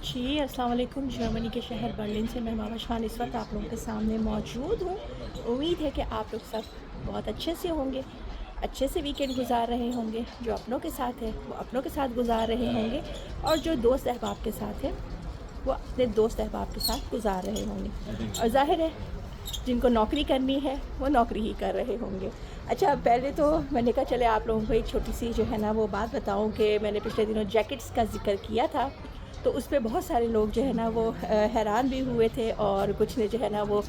जी, अस्सलाम वालेकुम। जर्मनी के शहर बर्लिन से मैं मावश खान इस वक्त आप लोगों के सामने मौजूद हूँ। उम्मीद है कि आप लोग सब बहुत अच्छे से होंगे, अच्छे से वीकेंड गुजार रहे होंगे। जो अपनों के साथ है वो अपनों के साथ गुजार रहे होंगे, और जो दोस्त अहबाब के साथ है वो अपने दोस्त अहबाब के साथ गुजार रहे होंगे। और ज़ाहिर है जिनको नौकरी करनी है वो नौकरी ही कर रहे होंगे। अच्छा, पहले तो मैंने कहा चले आप लोगों को एक छोटी सी जो है ना वो बात बताऊं कि मैंने पिछले दिनों जैकेट्स का ज़िक्र किया था, तो उस पे बहुत सारे लोग जो है ना वो हैरान भी हुए थे, और कुछ ने जो है ना वो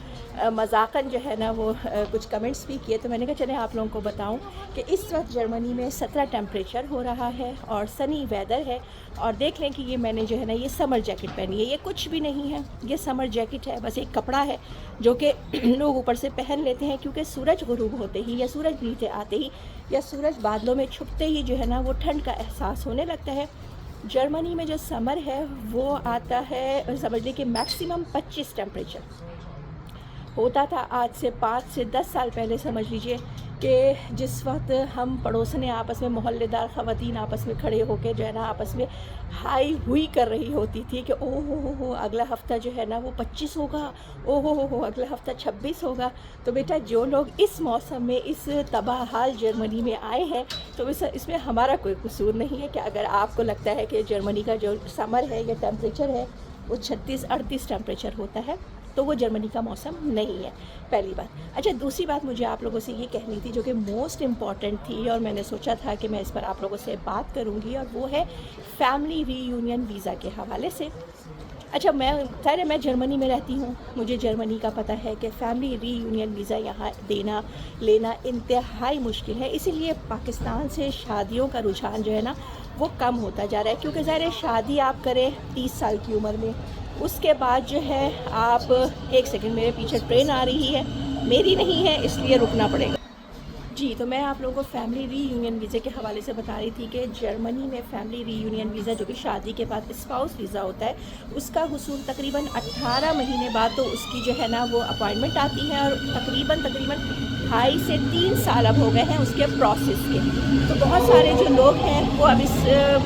मजाकन जो है ना वो कुछ कमेंट्स भी किए। तो मैंने कहा चले आप लोगों को बताऊं कि इस वक्त जर्मनी में 17 टेम्परेचर हो रहा है और सनी वेदर है। और देख लें कि ये मैंने जो है ना ये समर जैकेट पहनी है। ये कुछ भी नहीं है, ये समर जैकेट है, बस एक कपड़ा है जो कि लोग ऊपर से पहन लेते हैं, क्योंकि सूरज गुरूब होते ही या सूरज नीचे आते ही या सूरज बादलों में छुपते ही जो है ना वो ठंड का एहसास होने लगता है। जर्मनी में जो समर है वो आता है, समझ लीजिए कि मैक्सिमम 25 टेम्परेचर होता था। आज से 5 से 10 साल पहले समझ लीजिए कि जिस वक्त हम पड़ोसने आपस में, मोहल्लेदार ख़वातीन आपस में खड़े होकर जो है ना आपस में हाई हुई कर रही होती थी कि ओ हो अगला हफ़्ता जो है ना वो 25 होगा, ओ हो अगला हफ़्ता 26 होगा। तो बेटा, जो लोग इस मौसम में इस तबाहाल जर्मनी में आए हैं, तो इसमें हमारा कोई कसूर नहीं है कि अगर आपको लगता है कि जर्मनी का जो समर है या टेम्परेचर है वो 36-38 टेम्परेचर होता है, तो वो जर्मनी का मौसम नहीं है, पहली बात। अच्छा, दूसरी बात मुझे आप लोगों से ये कहनी थी जो कि मोस्ट इम्पॉर्टेंट थी, और मैंने सोचा था कि मैं इस पर आप लोगों से बात करूँगी, और वो है फैमिली रीयूनियन वीज़ा के हवाले से। अच्छा, मैं जर्मनी में रहती हूँ, मुझे जर्मनी का पता है कि फ़ैमिली रीयूनियन वीज़ा यहाँ देना लेना इंतहाई मुश्किल है। इसीलिए पाकिस्तान से शादियों का रुझान जो है ना वो कम होता जा रहा है, क्योंकि ज़ाहिर है शादी आप करें 30 साल की उम्र में, उसके बाद जो है आप, एक सेकंड, मेरे पीछे ट्रेन आ रही है, मेरी नहीं है इसलिए रुकना पड़ेगा। जी, तो मैं आप लोगों को फैमिली रीयूनियन वीज़े के हवाले से बता रही थी कि जर्मनी में फैमिली रीयूनियन वीज़ा, जो कि शादी के बाद स्पाउस वीज़ा होता है, उसका हुसूल तकरीबन 18 महीने बाद तो उसकी जो है ना वो अपॉइंटमेंट आती है, और तकरीबन 2.5 से 3 साल अब हो गए हैं उसके प्रोसेस के। तो बहुत सारे जो लोग हैं वो अब इस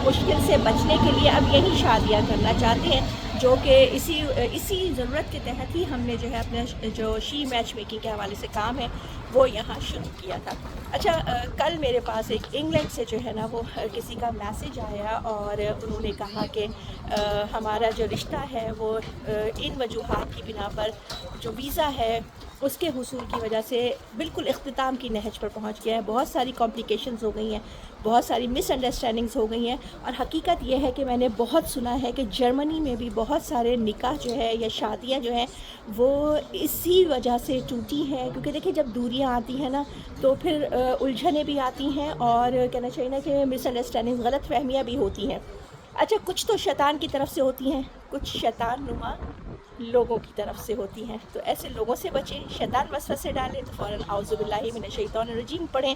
मुश्किल से बचने के लिए अब यही शादियाँ करना चाहते हैं, जो कि इसी ज़रूरत के तहत ही हमने जो है अपने जो शी मैच मेकिंग के हवाले से काम है वो यहाँ शुरू किया था। अच्छा, कल मेरे पास एक इंग्लैंड से जो है ना वो किसी का मैसेज आया, और उन्होंने कहा कि हमारा जो रिश्ता है वो इन वजूहात की बिना पर जो वीज़ा है उसके हुसूल की वजह से बिल्कुल इख्तिताम की नहज पर पहुंच गया है। बहुत सारी कॉम्प्लिकेशंस हो गई हैं, बहुत सारी मिसअंडरस्टैंडिंग्स हो गई हैं, और हकीकत यह है कि मैंने बहुत सुना है कि जर्मनी में भी बहुत सारे निकाह जो है या शादियां जो हैं वो इसी वजह से टूटी हैं, क्योंकि देखिए जब दूरियां आती हैं ना तो फिर उलझनें भी आती हैं, और कहना चाहिए ना कि मिसअंडरस्टैंडिंग, गलत फहमियाँ भी होती हैं। अच्छा, कुछ तो शैतान की तरफ से होती हैं, कुछ शैतान नुमा लोगों की तरफ से होती हैं। तो ऐसे लोगों से बचें, शैतान वसवसे डालें तो फ़ौरन औज़ु बिल्लाहि मिनश शैतानिर रजीम पढ़ें,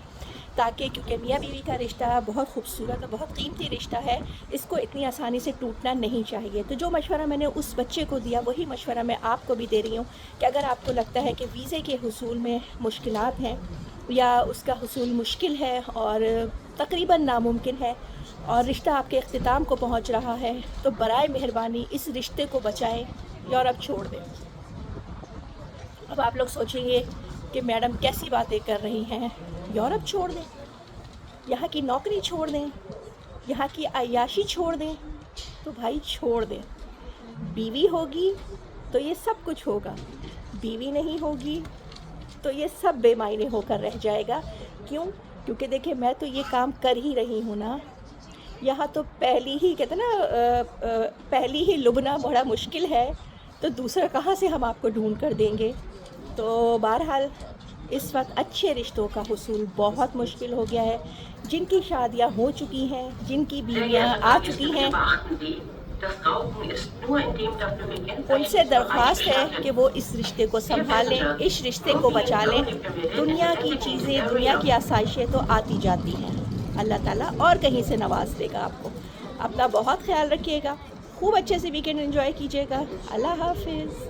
ताकि, क्योंकि मियाँ बीवी का रिश्ता बहुत खूबसूरत और बहुत कीमती रिश्ता है, इसको इतनी आसानी से टूटना नहीं चाहिए। तो जो मशवरा मैंने उस बच्चे को दिया वही मशवरा मैं आपको भी दे रही हूँ कि अगर आपको लगता है कि वीज़े के हुसूल में मुश्किलात हैं या उसका हुसूल मुश्किल है और तकरीबन नामुमकिन है, और रिश्ता आपके इख्तिताम को पहुँच रहा है, तो बराए मेहरबानी इस रिश्ते को बचाएँ, यूरोप छोड़ दें। अब आप लोग सोचेंगे कि मैडम कैसी बातें कर रही हैं, यूरोप छोड़ दें, यहाँ की नौकरी छोड़ दें, यहाँ की अय्याशी छोड़ दें? तो भाई छोड़ दें। बीवी होगी तो ये सब कुछ होगा, बीवी नहीं होगी तो ये सब बेमायने होकर रह जाएगा। क्यों? क्योंकि देखिए मैं तो ये काम कर ही रही हूँ ना। यहाँ तो पहली ही, कहते ना पहली ही लुबना बड़ा मुश्किल है, तो दूसरा कहाँ से हम आपको ढूंढ कर देंगे। तो बहरहाल इस वक्त अच्छे रिश्तों का हुसूल बहुत मुश्किल हो गया है। जिनकी शादियाँ हो चुकी हैं, जिनकी बीवियाँ आ चुकी हैं, उनसे दरख्वास्त है कि वो इस रिश्ते को संभालें, इस रिश्ते को बचा लें। दुनिया की चीज़ें, दुनिया की आसाइशें तो आती जाती हैं, अल्लाह ताला और कहीं से नवाज देगा आपको। अपना बहुत ख्याल रखिएगा, खूब अच्छे से वीकेंड एंजॉय कीजिएगा। अल्लाह हाफिज़।